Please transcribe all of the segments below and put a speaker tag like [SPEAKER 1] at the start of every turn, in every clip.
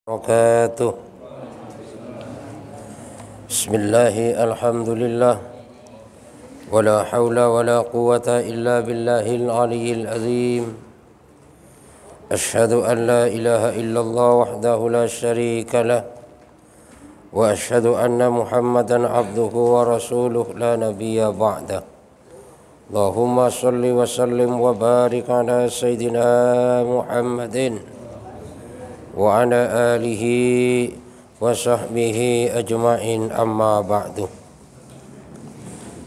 [SPEAKER 1] Wabarakatuh. Bismillahi alhamdulillah. Wala hawla wala quwata illa billahil aliyyil azim. Ashhadu an la ilaha illallah wahdahu la syarika lah. Wa ashhadu anna Muhammadan abduhu wa rasuluh la nabiyya ba'dah. Allahumma salli wa sallim wa barik ala sayyidina Muhammadin wa ala alihi wa sahbihi ajma'in, amma ba'du.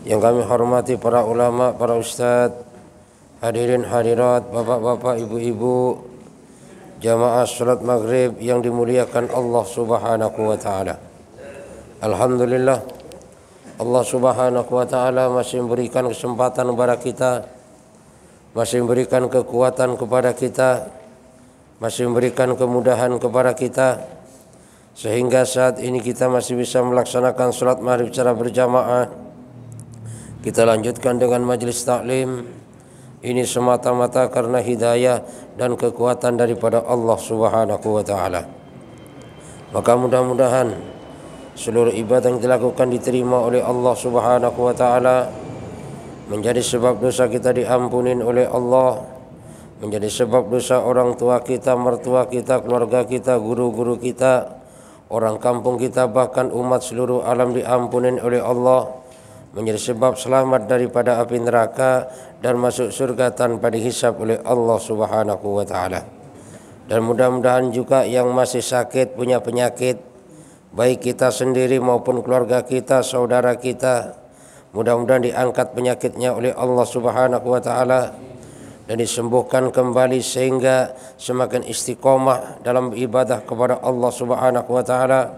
[SPEAKER 1] Yang kami hormati para ulama, para ustadz, hadirin hadirat, bapak-bapak, ibu-ibu, jamaah salat maghrib yang dimuliakan Allah subhanahu wa ta'ala. Alhamdulillah, Allah subhanahu wa ta'ala masih memberikan kesempatan kepada kita, masih memberikan kekuatan kepada kita, masih memberikan kemudahan kepada kita, sehingga saat ini kita masih bisa melaksanakan sholat maghrib secara berjamaah. Kita lanjutkan dengan majelis taklim. Ini semata-mata karena hidayah dan kekuatan daripada Allah subhanahu wa ta'ala. Maka mudah-mudahan seluruh ibadah yang dilakukan diterima oleh Allah subhanahu wa ta'ala, menjadi sebab dosa kita diampunin oleh Allah, menjadi sebab dosa orang tua kita, mertua kita, keluarga kita, guru-guru kita, orang kampung kita, bahkan umat seluruh alam diampunin oleh Allah, menjadi sebab selamat daripada api neraka dan masuk surga tanpa dihisab oleh Allah subhanahu wa ta'ala. Dan mudah-mudahan juga yang masih sakit, punya penyakit, baik kita sendiri maupun keluarga kita, saudara kita, mudah-mudahan diangkat penyakitnya oleh Allah subhanahu wa ta'ala dan disembuhkan kembali sehingga semakin istiqomah dalam ibadah kepada Allah subhanahu wa ta'ala.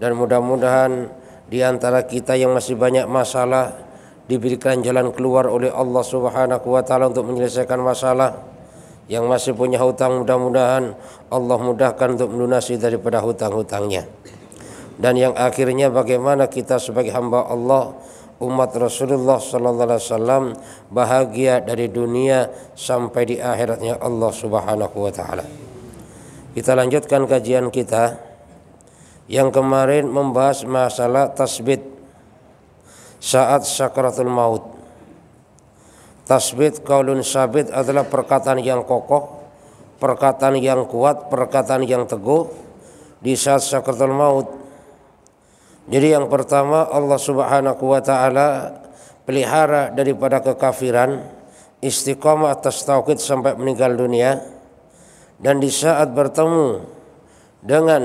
[SPEAKER 1] Dan mudah-mudahan di antara kita yang masih banyak masalah diberikan jalan keluar oleh Allah subhanahu wa ta'ala untuk menyelesaikan masalah. Yang masih punya hutang, mudah-mudahan Allah mudahkan untuk melunasi daripada hutang-hutangnya. Dan yang akhirnya bagaimana kita sebagai hamba Allah, umat Rasulullah sallallahu alaihi wasallam, bahagia dari dunia sampai di akhiratnya Allah subhanahu wa ta'ala. Kita lanjutkan kajian kita yang kemarin membahas masalah tasbit saat sakaratul maut. Tasbit qaulun sabit adalah perkataan yang kokoh, perkataan yang kuat, perkataan yang teguh di saat sakaratul maut. Jadi yang pertama, Allah subhanahu wa ta'ala pelihara daripada kekafiran, istiqamah atas tauhid sampai meninggal dunia. Dan di saat bertemu dengan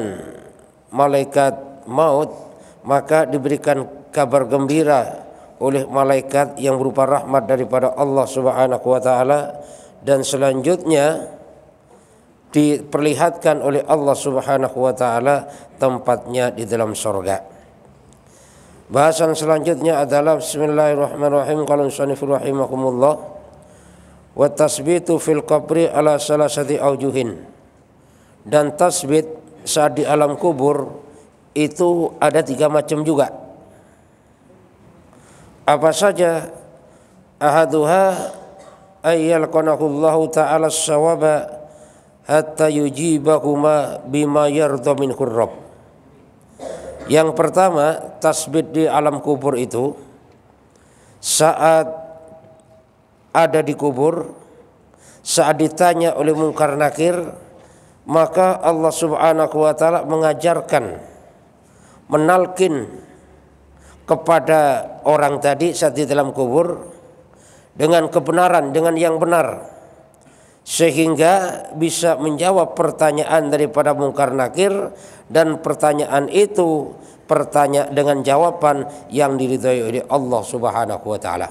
[SPEAKER 1] malaikat maut, maka diberikan kabar gembira oleh malaikat yang berupa rahmat daripada Allah subhanahu wa ta'ala. Dan selanjutnya diperlihatkan oleh Allah subhanahu wa ta'ala tempatnya di dalam surga. Bahasan selanjutnya adalah bismillahirrahmanirrahim, qala musannifur rahimakumullah, wa tasbitu fil qabri ala salasati aujuhin. Dan tasbit saat di alam kubur itu ada 3 macam juga. Apa saja? Ahaduha ayyalqanahullahu ta'ala as-sawaba hatta yujibahuma bima yarda minhur rabb. Yang pertama, tasbit di alam kubur itu saat ada di kubur, saat ditanya oleh Munkar Nakir, maka Allah subhanahu wa ta'ala mengajarkan, menalkin kepada orang tadi saat di dalam kubur dengan kebenaran, dengan yang benar, sehingga bisa menjawab pertanyaan daripada Munkar Nakir. Dan pertanyaan itu pertanyaan dengan jawaban yang diridhai oleh Allah subhanahu wa ta'ala.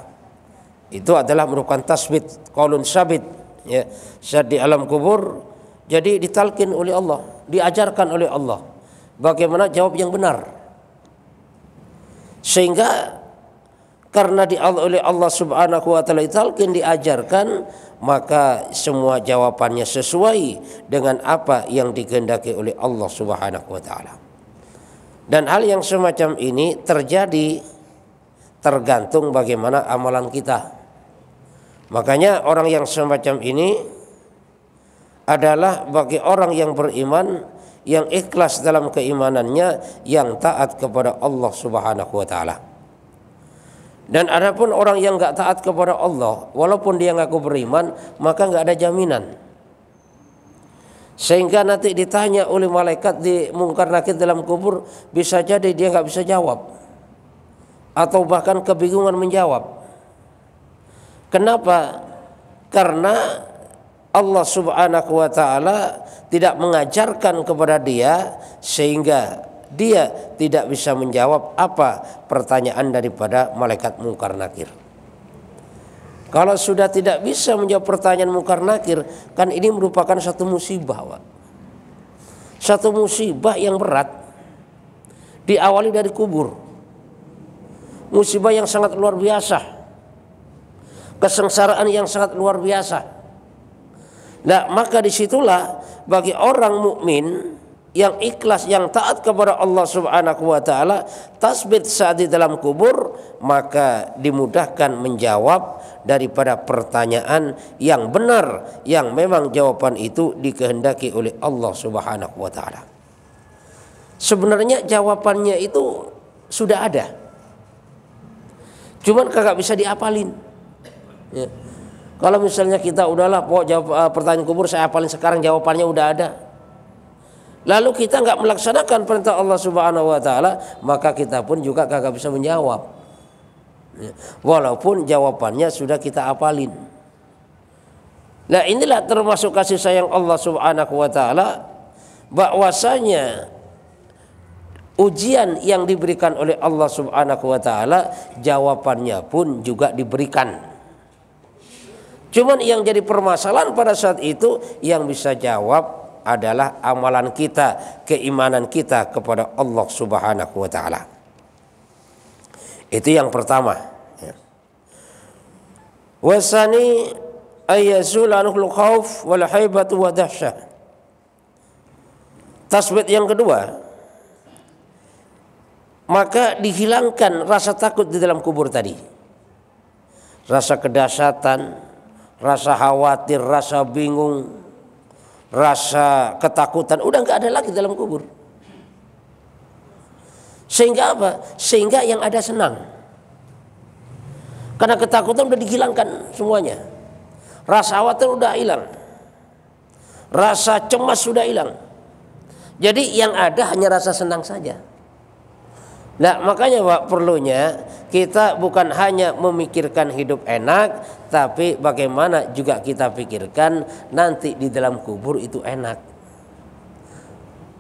[SPEAKER 1] Itu adalah merupakan tasbit qaulun sabit, ya, saat di alam kubur. Jadi ditalkin oleh Allah, diajarkan oleh Allah bagaimana jawab yang benar, sehingga karena oleh Allah subhanahu wa ta'ala ditalkin, diajarkan, maka semua jawabannya sesuai dengan apa yang dikehendaki oleh Allah subhanahu wa ta'ala. Dan hal yang semacam ini terjadi tergantung bagaimana amalan kita. Makanya orang yang semacam ini adalah bagi orang yang beriman yang ikhlas dalam keimanannya, yang taat kepada Allah Subhanahu wa taala. Dan adapun orang yang enggak taat kepada Allah, walaupun dia ngaku beriman, maka enggak ada jaminan. Sehingga nanti ditanya oleh malaikat di Mungkar Nakir dalam kubur, bisa jadi dia enggak bisa jawab, atau bahkan kebingungan menjawab. Kenapa? Karena Allah Subhanahu wa taala tidak mengajarkan kepada dia, sehingga dia tidak bisa menjawab apa pertanyaan daripada malaikat Mungkar Nakir. Kalau sudah tidak bisa menjawab pertanyaan Mungkar Nakir, kan ini merupakan satu musibah, Pak. Satu musibah yang berat, diawali dari kubur. Musibah yang sangat luar biasa, kesengsaraan yang sangat luar biasa. Nah, maka disitulah bagi orang mukmin yang ikhlas, yang taat kepada Allah Subhanahu wa taala, tasbih saat di dalam kubur, maka dimudahkan menjawab daripada pertanyaan yang benar, yang memang jawaban itu dikehendaki oleh Allah Subhanahu wa taala. Sebenarnya jawabannya itu sudah ada, cuman kagak bisa diapalin. Ya. Kalau misalnya kita udahlah jawab pertanyaan kubur saya hafalin sekarang, jawabannya udah ada, lalu kita nggak melaksanakan perintah Allah Subhanahu wa taala, maka kita pun juga kagak bisa menjawab, walaupun jawabannya sudah kita hafalin. Nah, inilah termasuk kasih sayang Allah Subhanahu wa taala, bahwasanya ujian yang diberikan oleh Allah Subhanahu wa taala, jawabannya pun juga diberikan. Cuman yang jadi permasalahan pada saat itu, yang bisa jawab adalah amalan kita, keimanan kita kepada Allah Subhanahu wa taala. Itu yang pertama. Wasani ayyazul anul khauf wal haibatu wa dahsyah. Tasbih yang kedua, maka dihilangkan rasa takut di dalam kubur tadi. Rasa kedahsyatan, rasa khawatir, rasa bingung, rasa ketakutan udah nggak ada lagi dalam kubur. Sehingga apa? Sehingga yang ada senang. Karena ketakutan udah dihilangkan semuanya. Rasa khawatir udah hilang. Rasa cemas sudah hilang. Jadi yang ada hanya rasa senang saja. Nah, makanya Pak, perlunya kita bukan hanya memikirkan hidup enak, tapi bagaimana juga kita pikirkan nanti di dalam kubur itu enak.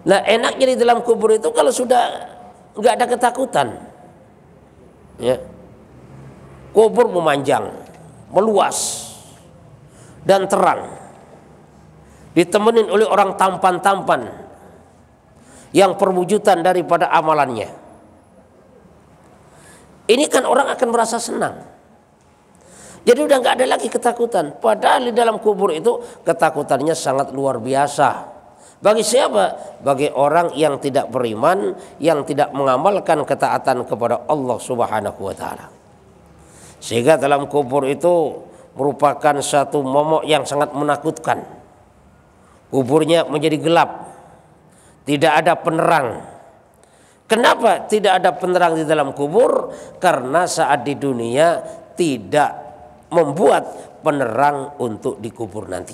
[SPEAKER 1] Nah, enaknya di dalam kubur itu kalau sudah nggak ada ketakutan, ya, kubur memanjang, meluas dan terang, ditemenin oleh orang tampan-tampan yang perwujudan daripada amalannya. Ini kan orang akan merasa senang. Jadi udah nggak ada lagi ketakutan. Padahal di dalam kubur itu ketakutannya sangat luar biasa. Bagi siapa? Bagi orang yang tidak beriman, yang tidak mengamalkan ketaatan kepada Allah Subhanahu wa taala. Sehingga dalam kubur itu merupakan satu momok yang sangat menakutkan. Kuburnya menjadi gelap, tidak ada penerang. Kenapa tidak ada penerang di dalam kubur? Karena saat di dunia tidak membuat penerang untuk dikubur nanti.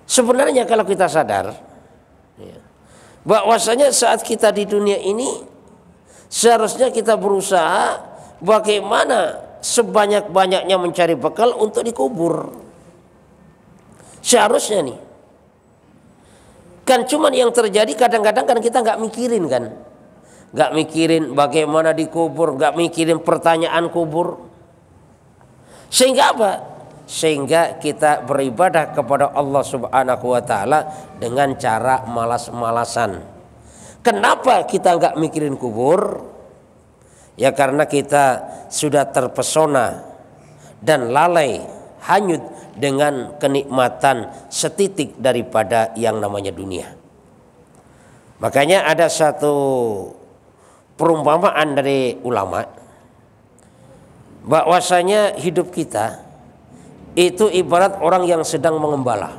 [SPEAKER 1] Sebenarnya kalau kita sadar, bahwasanya saat kita di dunia ini seharusnya kita berusaha bagaimana sebanyak-banyaknya mencari bekal untuk dikubur. Seharusnya nih. Kan cuman yang terjadi kadang-kadang kan kita nggak mikirin kan, nggak mikirin bagaimana dikubur, nggak mikirin pertanyaan kubur. Sehingga apa? Sehingga kita beribadah kepada Allah Subhanahu wa taala dengan cara malas-malasan. Kenapa kita nggak mikirin kubur? Ya karena kita sudah terpesona dan lalai, hanyut dengan kenikmatan setitik daripada yang namanya dunia. Makanya ada satu perumpamaan dari ulama, bahwasanya hidup kita itu ibarat orang yang sedang mengembala.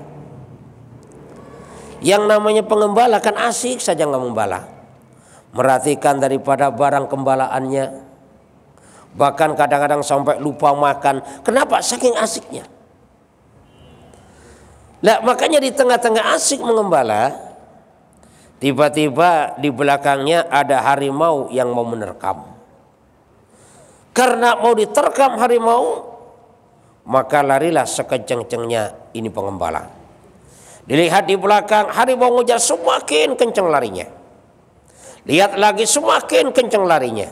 [SPEAKER 1] Yang namanya pengembala kan asik saja mengembala, merhatikan daripada barang gembalaannya, bahkan kadang-kadang sampai lupa makan. Kenapa? Saking asiknya. Nah, makanya di tengah-tengah asik mengembala, tiba-tiba di belakangnya ada harimau yang mau menerkam. Karena mau diterkam harimau, maka larilah sekenceng-kencengnya ini pengembala. Dilihat di belakang, harimau ngejar, semakin kenceng larinya. Lihat lagi, semakin kenceng larinya.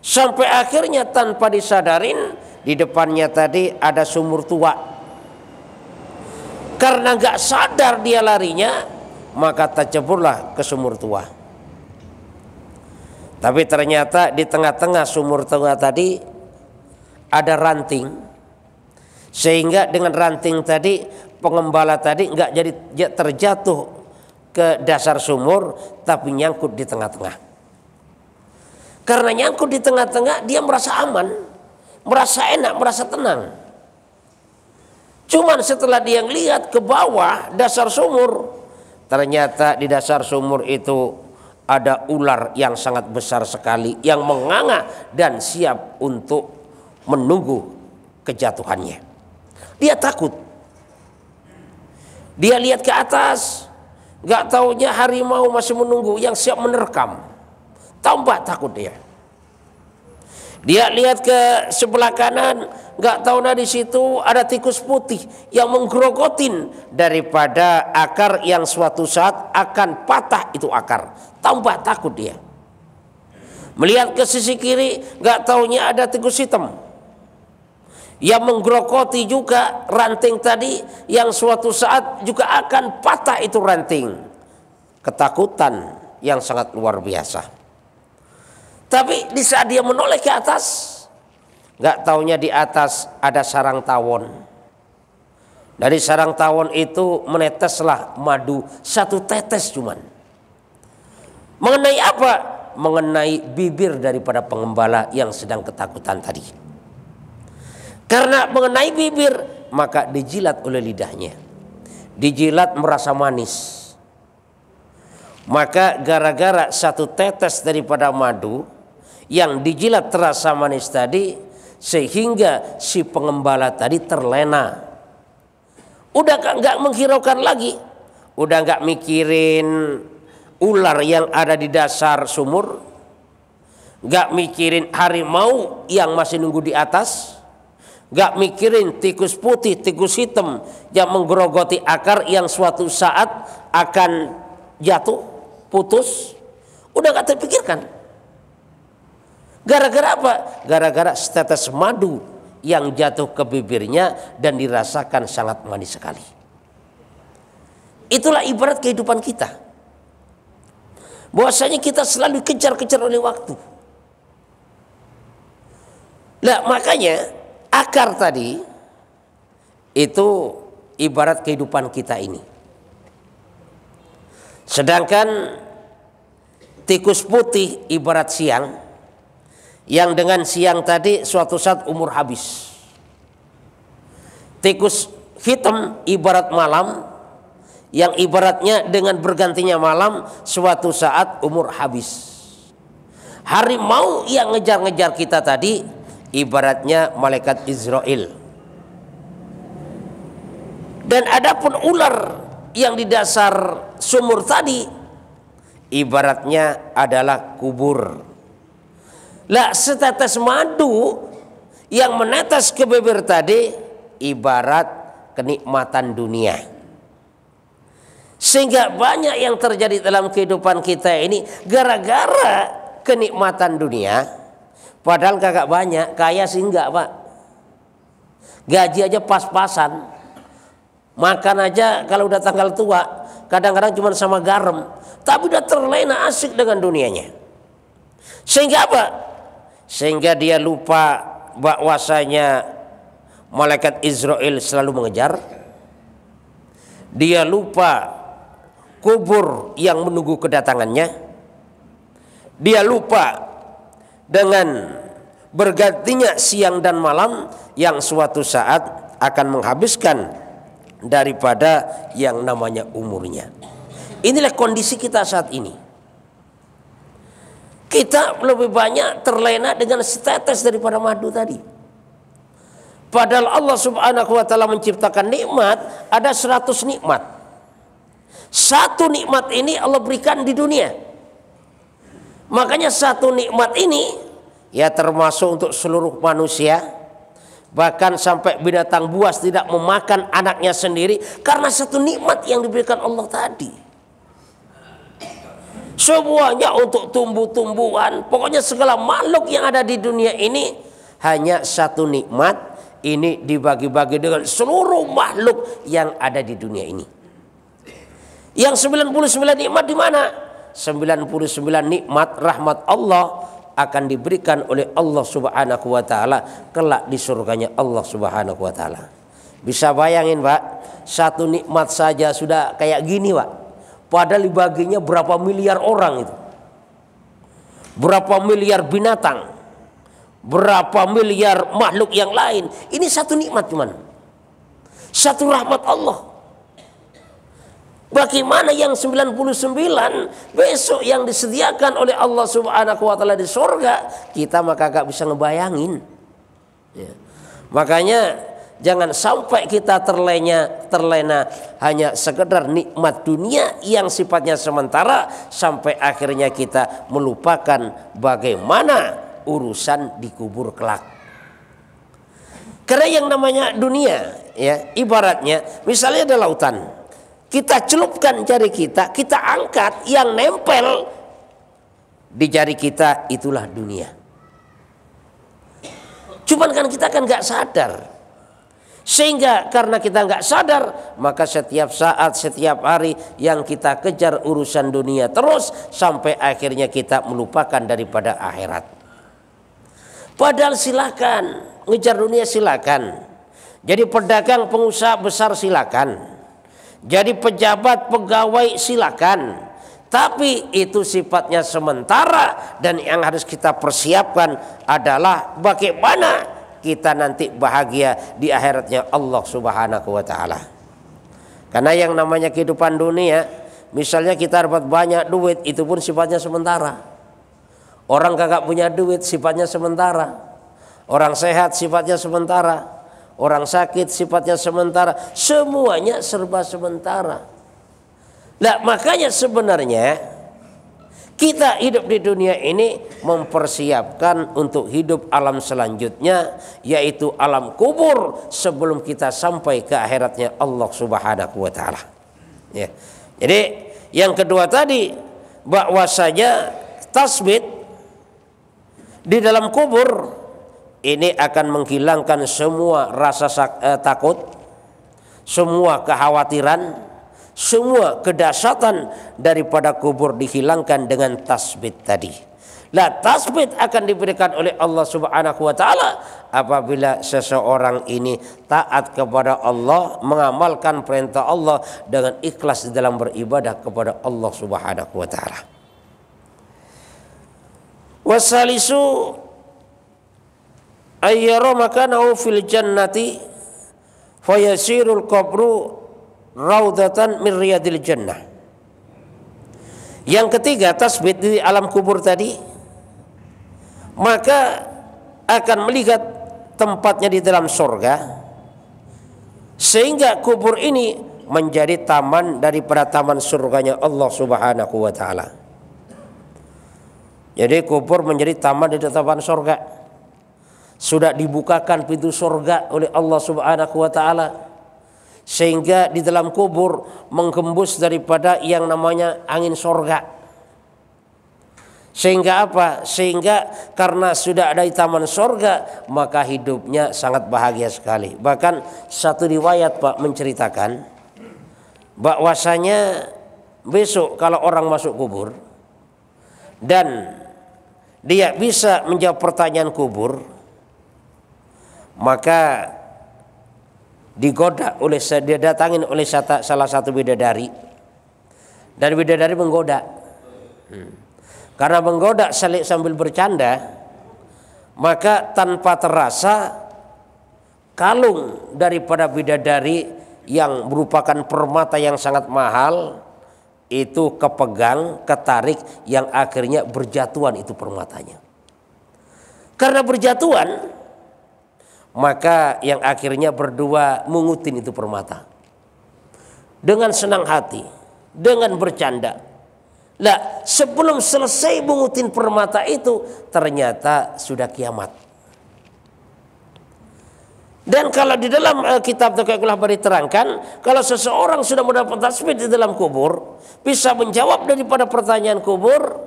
[SPEAKER 1] Sampai akhirnya tanpa disadarin, di depannya tadi ada sumur tua. Karena gak sadar dia larinya, maka terceburlah ke sumur tua. Tapi ternyata di tengah-tengah sumur tua tadi ada ranting, sehingga dengan ranting tadi pengembala tadi nggak jadi terjatuh ke dasar sumur, tapi nyangkut di tengah-tengah. Karena nyangkut di tengah-tengah, dia merasa aman, merasa enak, merasa tenang. Cuman setelah dia lihat ke bawah dasar sumur, ternyata di dasar sumur itu ada ular yang sangat besar sekali, yang menganga dan siap untuk menunggu kejatuhannya. Dia takut. Dia lihat ke atas, gak taunya harimau masih menunggu yang siap menerkam. Tambah takut dia. Dia lihat ke sebelah kanan, gak tahu di situ ada tikus putih yang menggerogotin daripada akar yang suatu saat akan patah itu akar. Tambah takut dia. Melihat ke sisi kiri, gak taunya ada tikus hitam yang menggerogoti juga ranting tadi yang suatu saat juga akan patah itu ranting. Ketakutan yang sangat luar biasa. Tapi di saat dia menoleh ke atas, gak taunya di atas ada sarang tawon. Dari sarang tawon itu meneteslah madu, satu tetes cuman. Mengenai apa? Mengenai bibir daripada pengembala yang sedang ketakutan tadi. Karena mengenai bibir, maka dijilat oleh lidahnya. Dijilat merasa manis. Maka gara-gara satu tetes daripada madu yang dijilat terasa manis tadi, sehingga si pengembala tadi terlena. Udah gak menghiraukan lagi, udah gak mikirin ular yang ada di dasar sumur, gak mikirin harimau yang masih nunggu di atas, gak mikirin tikus putih, tikus hitam yang menggerogoti akar yang suatu saat akan jatuh, putus. Udah gak terpikirkan. Gara-gara apa? Gara-gara setetes madu yang jatuh ke bibirnya dan dirasakan sangat manis sekali. Itulah ibarat kehidupan kita. Bahwasanya kita selalu kejar-kejar oleh waktu. Nah, makanya akar tadi itu ibarat kehidupan kita ini. Sedangkan tikus putih ibarat siang, yang dengan siang tadi suatu saat umur habis. Tikus hitam ibarat malam, yang ibaratnya dengan bergantinya malam suatu saat umur habis. Harimau yang ngejar-ngejar kita tadi ibaratnya malaikat Israel. Dan adapun ular yang di dasar sumur tadi ibaratnya adalah kubur. Lah, setetes madu yang menetes ke bibir tadi ibarat kenikmatan dunia. Sehingga banyak yang terjadi dalam kehidupan kita ini gara-gara kenikmatan dunia. Padahal kagak banyak, kaya sih enggak, Pak. Gaji aja pas-pasan. Makan aja kalau udah tanggal tua kadang-kadang cuma sama garam, tapi udah terlena asik dengan dunianya. Sehingga apa? Sehingga dia lupa bahwasanya malaikat Israel selalu mengejar. Dia lupa kubur yang menunggu kedatangannya. Dia lupa dengan bergantinya siang dan malam yang suatu saat akan menghabiskan daripada yang namanya umurnya. Inilah kondisi kita saat ini. Kita lebih banyak terlena dengan setetes daripada madu tadi. Padahal Allah Subhanahu wa taala menciptakan nikmat, ada 100 nikmat. Satu nikmat ini Allah berikan di dunia. Makanya satu nikmat ini ya termasuk untuk seluruh manusia. Bahkan sampai binatang buas tidak memakan anaknya sendiri karena satu nikmat yang diberikan Allah tadi. Semuanya untuk tumbuh-tumbuhan, pokoknya segala makhluk yang ada di dunia ini hanya satu nikmat ini dibagi-bagi dengan seluruh makhluk yang ada di dunia ini. Yang 99 nikmat di mana? 99 nikmat rahmat Allah akan diberikan oleh Allah Subhanahu wa taala kelak di surganya Allah Subhanahu wa taala. Bisa bayangin, Pak, satu nikmat saja sudah kayak gini, Pak. Padahal dibaginya berapa miliar orang itu. Berapa miliar binatang. Berapa miliar makhluk yang lain. Ini satu nikmat cuman. Satu rahmat Allah. Bagaimana yang 99 besok yang disediakan oleh Allah Subhanahu wa taala di surga, kita maka gak bisa ngebayangin. Ya. Makanya jangan sampai kita terlena hanya sekedar nikmat dunia yang sifatnya sementara sampai akhirnya kita melupakan bagaimana urusan di kubur kelak. Karena yang namanya dunia ya ibaratnya misalnya ada lautan. Kita celupkan jari kita angkat, yang nempel di jari kita itulah dunia. Cuman kan kita kan nggak sadar, sehingga karena kita nggak sadar maka setiap saat, setiap hari yang kita kejar urusan dunia terus sampai akhirnya kita melupakan daripada akhirat. Padahal silakan ngejar dunia, silakan jadi pedagang, pengusaha besar silakan. Jadi pejabat, pegawai silakan. Tapi itu sifatnya sementara dan yang harus kita persiapkan adalah bagaimana kita nanti bahagia di akhiratnya Allah Subhanahu wa taala. Karena yang namanya kehidupan dunia, misalnya kita dapat banyak duit itu pun sifatnya sementara. Orang kagak punya duit sifatnya sementara. Orang sehat sifatnya sementara. Orang sakit sifatnya sementara, semuanya serba sementara. Nah, makanya sebenarnya kita hidup di dunia ini mempersiapkan untuk hidup alam selanjutnya, yaitu alam kubur sebelum kita sampai ke akhiratnya Allah Subhanahu wa taala. Ya. Jadi yang kedua tadi bahwasanya tasbih di dalam kubur ini akan menghilangkan semua rasa takut, semua kekhawatiran, semua kedahsyatan daripada kubur dihilangkan dengan tasbih tadi. Nah, tasbih akan diberikan oleh Allah Subhanahu wa taala apabila seseorang ini taat kepada Allah, mengamalkan perintah Allah dengan ikhlas di dalam beribadah kepada Allah Subhanahu wa taala. Wasalisu ayyara makanahu fil jannati fayasirul qabru raudatan min riyadil jannah. Yang ketiga, tasbih di alam kubur tadi maka akan melihat tempatnya di dalam surga, sehingga kubur ini menjadi taman daripada taman surganya Allah Subhanahu wa taala. Jadi kubur menjadi taman di taman surga. Sudah dibukakan pintu surga oleh Allah Subhanahu wa taala, sehingga di dalam kubur menggembus daripada yang namanya angin surga. Sehingga apa? Sehingga karena sudah ada di taman surga maka hidupnya sangat bahagia sekali. Bahkan satu riwayat, Pak, menceritakan bahwasanya besok kalau orang masuk kubur dan dia bisa menjawab pertanyaan kubur, maka digoda oleh, dia datangin oleh salah satu bidadari, dan bidadari menggoda. Karena menggoda sambil bercanda, maka tanpa terasa kalung daripada bidadari yang merupakan permata yang sangat mahal itu kepegang, ketarik, yang akhirnya berjatuhan itu permatanya. Karena berjatuhan, maka yang akhirnya berdua mengutin itu permata dengan senang hati, dengan bercanda. Lah, sebelum selesai mengutin permata itu ternyata sudah kiamat. Dan kalau di dalam kitab Taqiyul Ahbar diterangkan, kalau seseorang sudah mendapat tasbih di dalam kubur, bisa menjawab daripada pertanyaan kubur,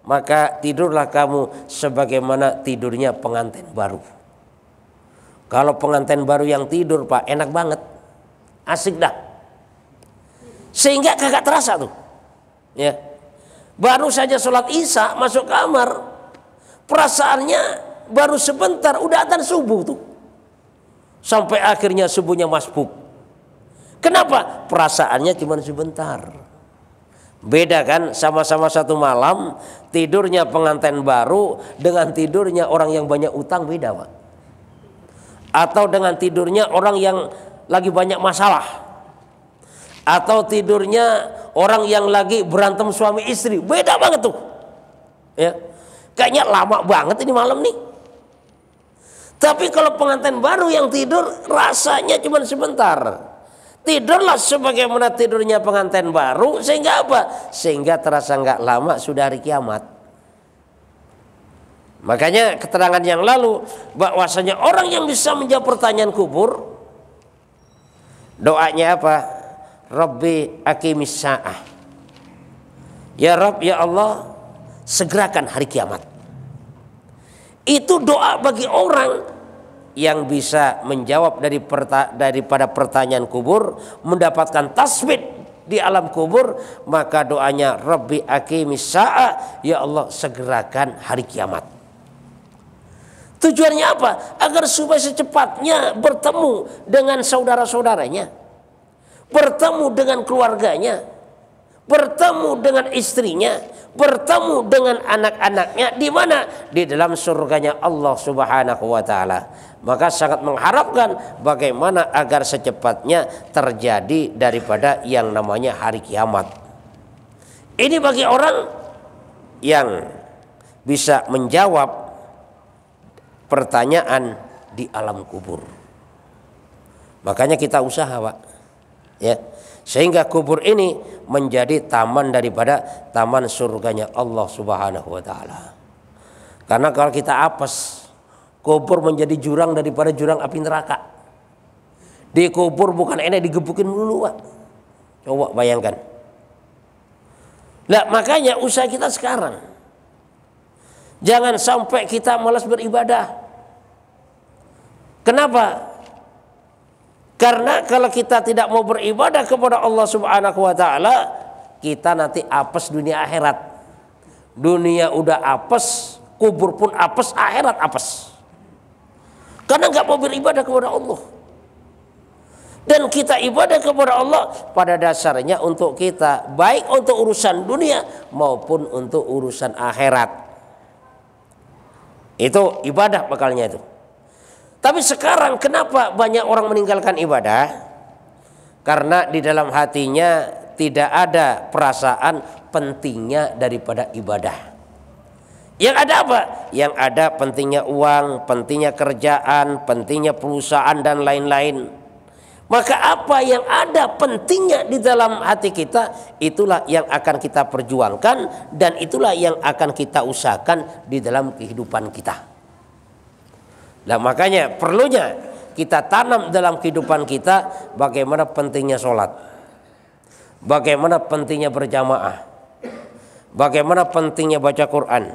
[SPEAKER 1] maka tidurlah kamu sebagaimana tidurnya pengantin baru. Kalau pengantin baru yang tidur, Pak, enak banget, asik dah, sehingga kagak terasa tuh, ya. Baru saja sholat isya masuk kamar, perasaannya baru sebentar udah adzan subuh tuh. Sampai akhirnya subuhnya masbuk. Kenapa? Perasaannya cuma sebentar. Beda kan, sama-sama satu malam, tidurnya pengantin baru dengan tidurnya orang yang banyak utang beda, Pak. Atau dengan tidurnya orang yang lagi banyak masalah. Atau tidurnya orang yang lagi berantem suami istri, beda banget tuh. Ya. Kayaknya lama banget ini malam nih. Tapi kalau pengantin baru yang tidur, rasanya cuma sebentar. Tidurlah sebagaimana tidurnya pengantin baru, sehingga apa? Sehingga terasa nggak lama sudah hari kiamat. Makanya keterangan yang lalu bahwasanya orang yang bisa menjawab pertanyaan kubur, doanya apa? Rabbi aqimis sa'ah. Ya Rabb, ya Allah, segerakan hari kiamat. Itu doa bagi orang yang bisa menjawab daripada pertanyaan kubur, mendapatkan tasbih di alam kubur, maka doanya Rabbi aqimis sa'ah, ya Allah segerakan hari kiamat. Tujuannya apa? Agar supaya secepatnya bertemu dengan saudara-saudaranya, bertemu dengan keluarganya, bertemu dengan istrinya, bertemu dengan anak-anaknya. Di mana? Di dalam surganya Allah Subhanahu wa ta'ala. Maka sangat mengharapkan bagaimana agar secepatnya terjadi daripada yang namanya hari kiamat. Ini bagi orang yang bisa menjawab pertanyaan di alam kubur. Makanya kita usaha, Pak, ya, sehingga kubur ini menjadi taman daripada taman surganya Allah Subhanahu wa ta'ala. Karena kalau kita apes, kubur menjadi jurang daripada jurang api neraka. Di kubur bukan enak digebukin dulu, Pak. Coba bayangkan. Nah, makanya usaha kita sekarang, jangan sampai kita malas beribadah. Kenapa? Karena kalau kita tidak mau beribadah kepada Allah Subhanahu wa ta'ala, kita nanti apes dunia akhirat. Dunia udah apes, kubur pun apes, akhirat apes. Karena nggak mau beribadah kepada Allah. Dan kita ibadah kepada Allah pada dasarnya untuk kita, baik untuk urusan dunia maupun untuk urusan akhirat. Itu ibadah bakalnya itu. Tapi sekarang kenapa banyak orang meninggalkan ibadah? Karena di dalam hatinya tidak ada perasaan pentingnya daripada ibadah. Yang ada apa? Yang ada pentingnya uang, pentingnya kerjaan, pentingnya perusahaan dan lain-lain. Maka apa yang ada pentingnya di dalam hati kita, itulah yang akan kita perjuangkan dan itulah yang akan kita usahakan di dalam kehidupan kita. Nah, makanya perlunya kita tanam dalam kehidupan kita bagaimana pentingnya sholat, bagaimana pentingnya berjamaah, bagaimana pentingnya baca Quran,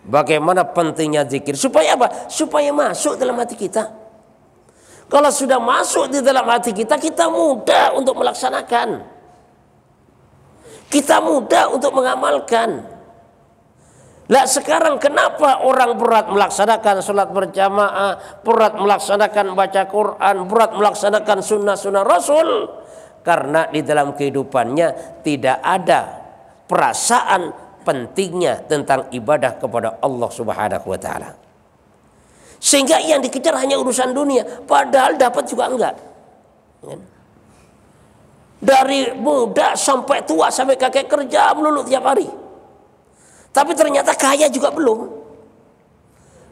[SPEAKER 1] bagaimana pentingnya zikir. Supaya apa? Supaya masuk dalam hati kita. Kalau sudah masuk di dalam hati kita, kita mudah untuk melaksanakan, kita mudah untuk mengamalkan. Lah sekarang kenapa orang berat melaksanakan sholat berjamaah, berat melaksanakan baca Quran, berat melaksanakan sunnah-sunnah Rasul? Karena di dalam kehidupannya tidak ada perasaan pentingnya tentang ibadah kepada Allah Subhanahu wa ta'ala. Sehingga yang dikejar hanya urusan dunia, padahal dapat juga enggak. Dari muda sampai tua, sampai kakek kerja melulu tiap hari. Tapi ternyata kaya juga belum.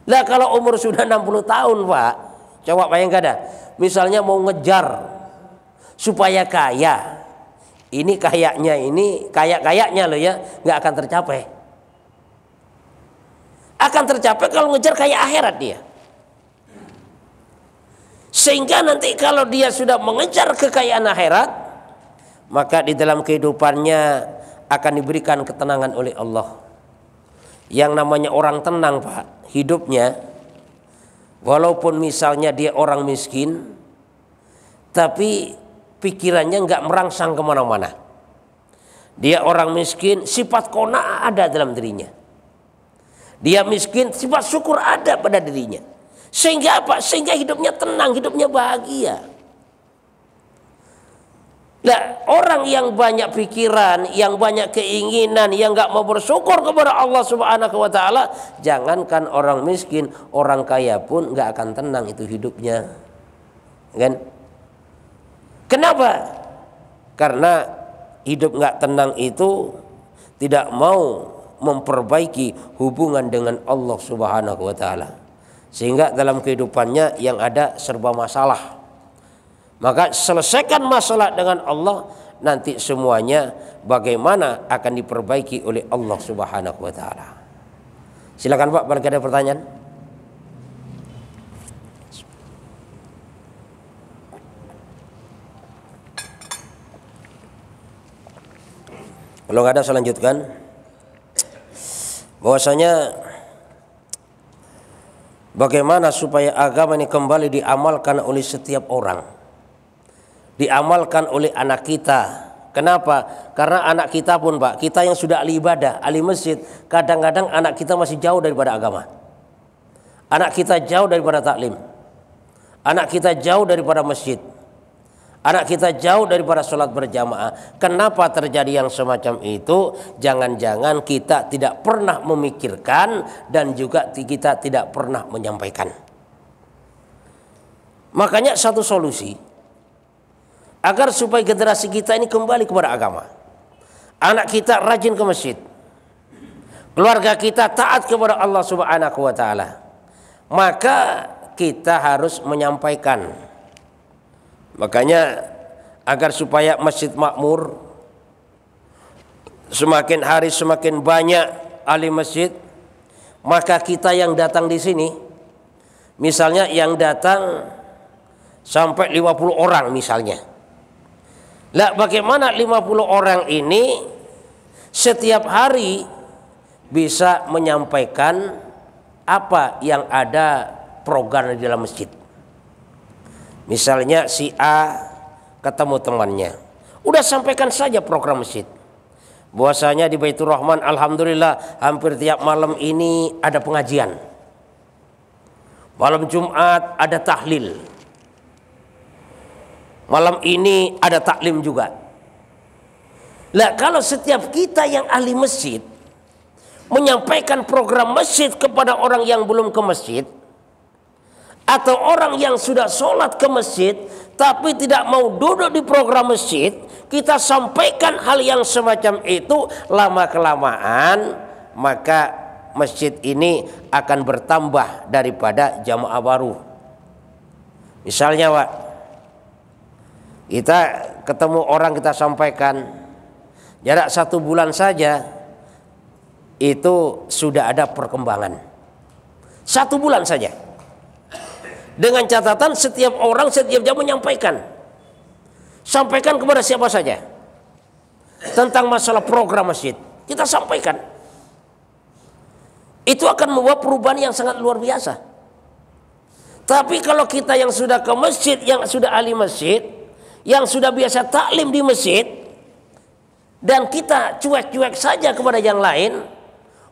[SPEAKER 1] Lah kalau umur sudah 60 tahun Pak, coba bayangkan dah. Misalnya mau ngejar supaya kaya. Ini kayak-kayaknya loh ya, nggak akan tercapai. Akan tercapai kalau ngejar kaya akhirat dia. Sehingga nanti kalau dia sudah mengejar kekayaan akhirat, maka di dalam kehidupannya akan diberikan ketenangan oleh Allah. Yang namanya orang tenang Pak, hidupnya walaupun misalnya dia orang miskin, tapi pikirannya nggak merangsang kemana-mana. Dia orang miskin, sifat qanaah ada dalam dirinya. Dia miskin, sifat syukur ada pada dirinya. Sehingga apa? Sehingga hidupnya tenang, hidupnya bahagia. Nah, orang yang banyak pikiran, yang banyak keinginan, yang nggak mau bersyukur kepada Allah Subhanahu wa taala, jangankan orang miskin, orang kaya pun nggak akan tenang itu hidupnya. Kan? Kenapa? Karena hidup nggak tenang itu tidak mau memperbaiki hubungan dengan Allah Subhanahu wa taala. Sehingga dalam kehidupannya yang ada serba masalah. Maka selesaikan masalah dengan Allah, nanti semuanya bagaimana akan diperbaiki oleh Allah Subhanahu wa taala. Silakan Pak, balik ada pertanyaan. Kalau nggak ada saya lanjutkan. Bahwasanya bagaimana supaya agama ini kembali diamalkan oleh setiap orang, diamalkan oleh anak kita. Kenapa? Karena anak kita pun Pak, kita yang sudah ahli ibadah, ahli masjid, kadang-kadang anak kita masih jauh daripada agama. Anak kita jauh daripada taklim, anak kita jauh daripada masjid, anak kita jauh daripada sholat berjamaah. Kenapa terjadi yang semacam itu? Jangan-jangan kita tidak pernah memikirkan dan juga kita tidak pernah menyampaikan. Makanya satu solusi agar supaya generasi kita ini kembali kepada agama. Anak kita rajin ke masjid, keluarga kita taat kepada Allah Subhanahu wa taala. Maka kita harus menyampaikan. Makanya agar supaya masjid makmur, semakin hari semakin banyak ahli masjid, maka kita yang datang di sini, misalnya yang datang sampai 50 orang misalnya. Lah bagaimana 50 orang ini setiap hari bisa menyampaikan apa yang ada program di dalam masjid. Misalnya si A ketemu temannya, udah sampaikan saja program masjid. Bahwasanya di Baitur Rahman alhamdulillah hampir tiap malam ini ada pengajian. Malam Jumat ada tahlil. Malam ini ada taklim juga. Lah kalau setiap kita yang ahli masjid menyampaikan program masjid kepada orang yang belum ke masjid, atau orang yang sudah sholat ke masjid tapi tidak mau duduk di program masjid, kita sampaikan hal yang semacam itu, lama-kelamaan maka masjid ini akan bertambah daripada jamaah baru. Misalnya Pak, kita ketemu orang, kita sampaikan jarak 1 bulan saja itu sudah ada perkembangan. 1 bulan saja. Dengan catatan setiap orang setiap jam menyampaikan. Sampaikan kepada siapa saja tentang masalah program masjid, kita sampaikan. Itu akan membuat perubahan yang sangat luar biasa. Tapi kalau kita yang sudah ke masjid, yang sudah ahli masjid, yang sudah biasa taklim di masjid, dan kita cuek-cuek saja kepada yang lain,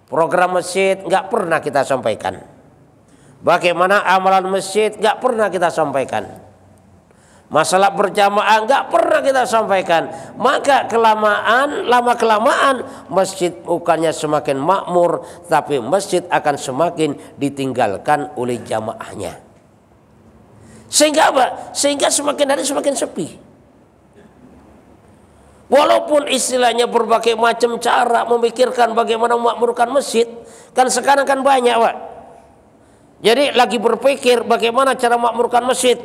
[SPEAKER 1] program masjid nggak pernah kita sampaikan. Bagaimana amalan masjid nggak pernah kita sampaikan. Masalah berjamaah nggak pernah kita sampaikan. Maka lama-kelamaan masjid bukannya semakin makmur, tapi masjid akan semakin ditinggalkan oleh jamaahnya. Sehingga apa? Sehingga semakin hari semakin sepi. Walaupun istilahnya berbagai macam cara memikirkan bagaimana memakmurkan masjid, kan sekarang kan banyak, Pak. Jadi lagi berpikir bagaimana cara memakmurkan masjid.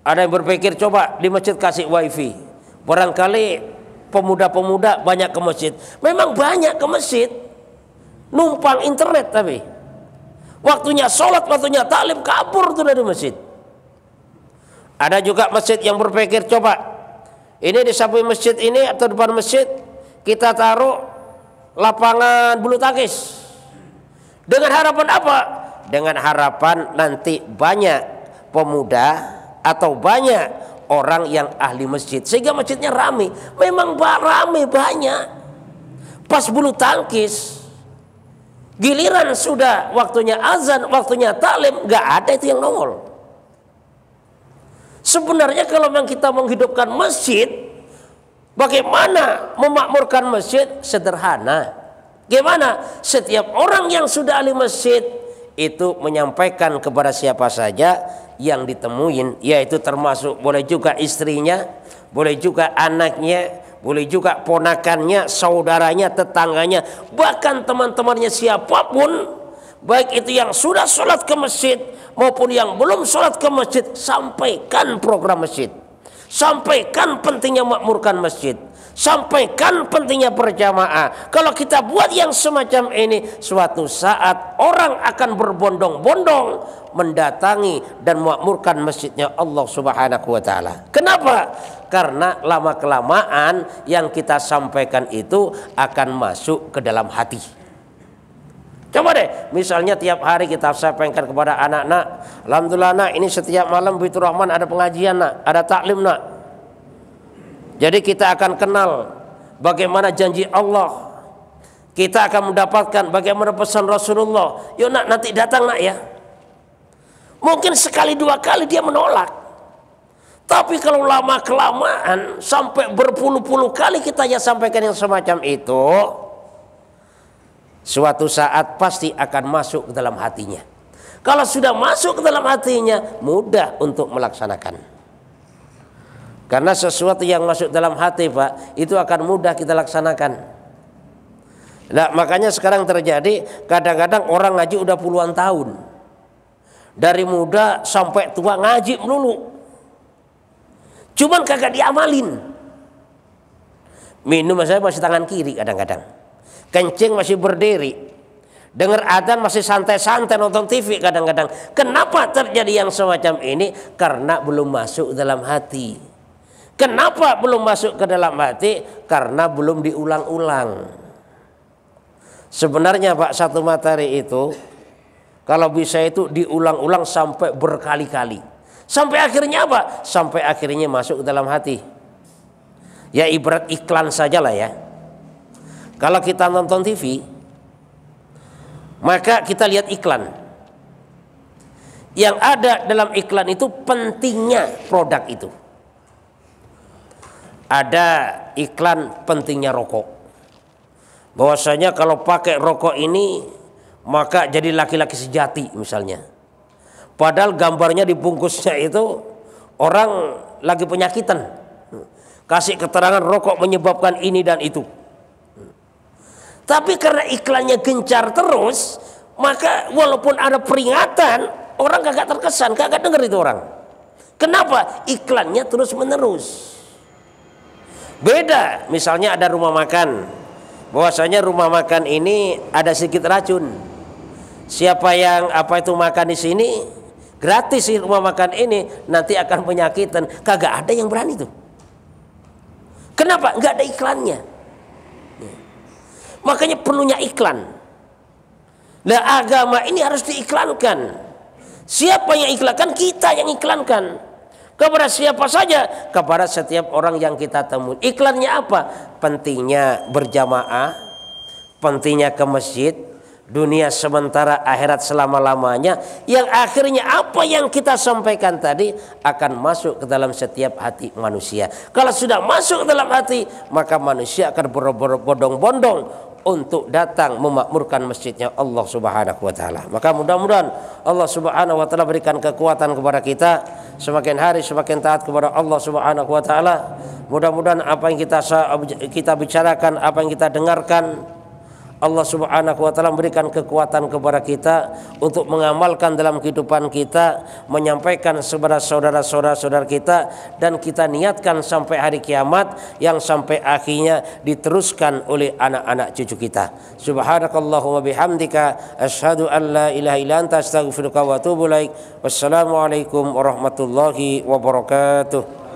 [SPEAKER 1] Ada yang berpikir coba di masjid kasih wifi. Barangkali pemuda-pemuda banyak ke masjid. Memang banyak ke masjid, numpang internet, tapi waktunya sholat, waktunya taklim kabur tuh dari masjid. Ada juga masjid yang berpikir coba ini di samping masjid ini atau depan masjid kita taruh lapangan bulu tangkis. Dengan harapan apa? Dengan harapan nanti banyak pemuda atau banyak orang yang ahli masjid sehingga masjidnya ramai. Memang ramai banyak. Pas bulu tangkis, giliran sudah waktunya azan, waktunya taklim, nggak ada itu yang nongol. Sebenarnya kalau memang kita menghidupkan masjid, bagaimana memakmurkan masjid? Sederhana. Gimana? Setiap orang yang sudah ahli masjid itu menyampaikan kepada siapa saja yang ditemuin, yaitu termasuk boleh juga istrinya, boleh juga anaknya, boleh juga ponakannya, saudaranya, tetangganya, bahkan teman-temannya siapapun, baik itu yang sudah sholat ke masjid maupun yang belum sholat ke masjid, sampaikan program masjid, sampaikan pentingnya makmurkan masjid, sampaikan pentingnya berjamaah. Kalau kita buat yang semacam ini, suatu saat orang akan berbondong-bondong mendatangi dan memakmurkan masjidnya Allah Subhanahu wa taala. Kenapa? Karena lama-kelamaan yang kita sampaikan itu akan masuk ke dalam hati. Coba deh, misalnya tiap hari kita sampaikan kepada anak-anak, alhamdulillah nak, ini setiap malam Baitur Rahman ada pengajian nak, ada taklim nak. Jadi kita akan kenal bagaimana janji Allah. Kita akan mendapatkan bagaimana pesan Rasulullah. Yuk nak, nanti datang nak ya. Mungkin sekali dua kali dia menolak. Tapi kalau lama kelamaan sampai berpuluh-puluh kali kita ya sampaikan yang semacam itu, suatu saat pasti akan masuk ke dalam hatinya. Kalau sudah masuk ke dalam hatinya, mudah untuk melaksanakan. Karena sesuatu yang masuk dalam hati, Pak, itu akan mudah kita laksanakan. Nah, makanya sekarang terjadi kadang-kadang orang ngaji udah puluhan tahun. Dari muda sampai tua ngaji melulu. Cuman kagak diamalin. Minum saya masih tangan kiri kadang-kadang. Kencing masih berdiri. Dengar adzan masih santai-santai nonton TV kadang-kadang. Kenapa terjadi yang semacam ini? Karena belum masuk dalam hati. Kenapa belum masuk ke dalam hati? Karena belum diulang-ulang. Sebenarnya Pak, satu materi itu kalau bisa itu diulang-ulang sampai berkali-kali. Sampai akhirnya apa? Sampai akhirnya masuk ke dalam hati. Ya ibarat iklan sajalah ya. Kalau kita nonton TV, maka kita lihat iklan. Yang ada dalam iklan itu pentingnya produk itu. Ada iklan pentingnya rokok. Bahwasanya kalau pakai rokok ini maka jadi laki-laki sejati misalnya. Padahal gambarnya dibungkusnya itu orang lagi penyakitan. Kasih keterangan rokok menyebabkan ini dan itu. Tapi karena iklannya gencar terus, maka walaupun ada peringatan, orang kagak terkesan, kagak dengar itu orang. Kenapa? Iklannya terus menerus. Beda, misalnya ada rumah makan. Bahwasanya rumah makan ini ada sedikit racun. Siapa yang makan di sini gratis sih rumah makan ini, nanti akan penyakitan. Kagak ada yang berani tuh. Kenapa? Nggak ada iklannya. Makanya perlunya iklan. Nah, agama ini harus diiklankan. Siapa yang iklankan? Kita yang iklankan. Kepada siapa saja? Kepada setiap orang yang kita temui. Iklannya apa? Pentingnya berjamaah, pentingnya ke masjid, dunia sementara, akhirat selama-lamanya, yang akhirnya apa yang kita sampaikan tadi akan masuk ke dalam setiap hati manusia. Kalau sudah masuk ke dalam hati, maka manusia akan berbondong-bondong untuk datang memakmurkan masjidnya Allah Subhanahu wa taala. Maka mudah-mudahan Allah Subhanahu wa taala berikan kekuatan kepada kita, semakin hari semakin taat kepada Allah Subhanahu wa taala. Mudah-mudahan apa yang kita bicarakan, apa yang kita dengarkan, Allah Subhanahu wa taala memberikan kekuatan kepada kita untuk mengamalkan dalam kehidupan kita, menyampaikan kepada saudara-saudara kita, dan kita niatkan sampai hari kiamat yang sampai akhirnya diteruskan oleh anak-anak cucu kita. Subhanakallahumma bihamdika asyhadu an la ilaha illa anta astaghfiruka wa atubu ilaik. Wassalamualaikum warahmatullahi wabarakatuh.